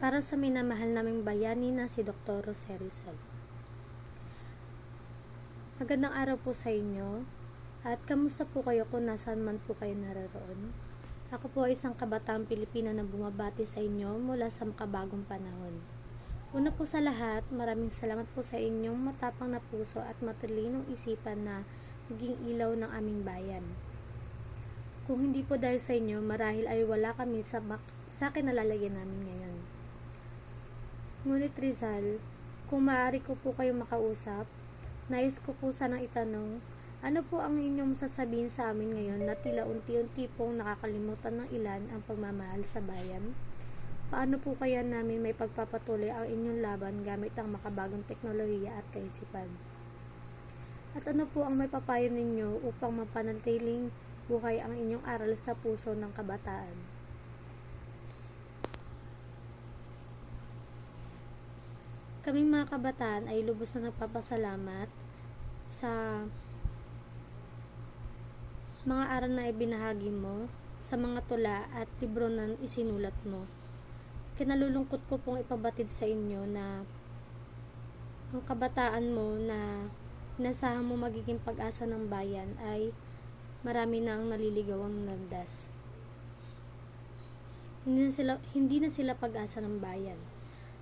Para sa minamahal naming bayani na si Dr. Jose Rizal. Magandang araw po sa inyo at kamusta po kayo kung nasaan man po kayo naroon. Ako po ay isang kabataang Pilipina na bumabati sa inyo mula sa makabagong panahon. Una po sa lahat, maraming salamat po sa inyong matapang na puso at matalinong isipan na naging ilaw ng aming bayan. Kung hindi po dahil sa inyo, marahil ay wala kami sa kinalalagyan namin ngayon. Ngunit Rizal, kung maaari ko po kayo makausap, nais ko po sanang itanong, ano po ang inyong sasabihin sa amin ngayon na tila unti-unti pong nakakalimutan ng ilan ang pagmamahal sa bayan? Paano po kaya namin may pagpapatuloy ang inyong laban gamit ang makabagong teknolohiya at kaisipan? At ano po ang may papayo ninyo upang mapanatiling buhay ang inyong aral sa puso ng kabataan? Kaming mga kabataan ay lubos na nagpapasalamat sa mga aral na ibinahagi mo, sa mga tula at libro na isinulat mo. Kinalulungkot ko pong ipabatid sa inyo na ang kabataan mo na inasahan mo magiging pag-asa ng bayan ay marami na ang naliligawang landas. Hindi na sila pag-asa ng bayan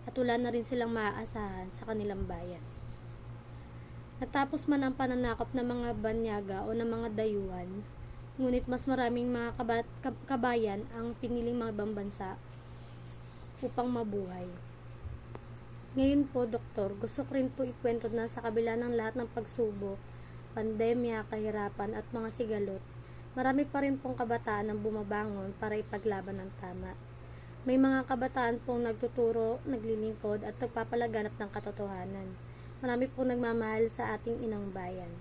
at wala na rin silang maaasahan sa kanilang bayan. Natapos man ang pananakop ng mga banyaga o ng mga dayuhan, ngunit mas maraming mga kabayan ang piniling mga ibang bansa upang mabuhay. Ngayon po, Doktor, gusto ko rin po ikwento na sa kabila ng lahat ng pagsubok, pandemya, kahirapan at mga sigalot, marami pa rin pong kabataan ang bumabangon para ipaglaban ng tama. May mga kabataan pong nagtuturo, naglilingkod at nagpapalaganap ng katotohanan. Marami pong nagmamahal sa ating inang bayan.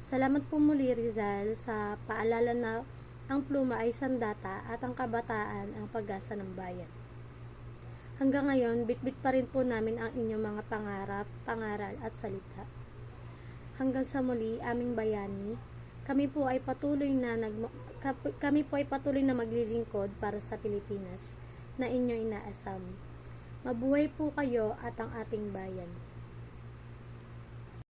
Salamat po muli, Rizal, sa paalala na ang pluma ay sandata at ang kabataan ang pag-asa ng bayan. Hanggang ngayon, bitbit pa rin po namin ang inyong mga pangarap, pangaral at salita. Hanggang sa muli, aming bayani, kami po ay patuloy na maglilingkod para sa Pilipinas na inyo inaasam. Mabuhay po kayo at ang ating bayan.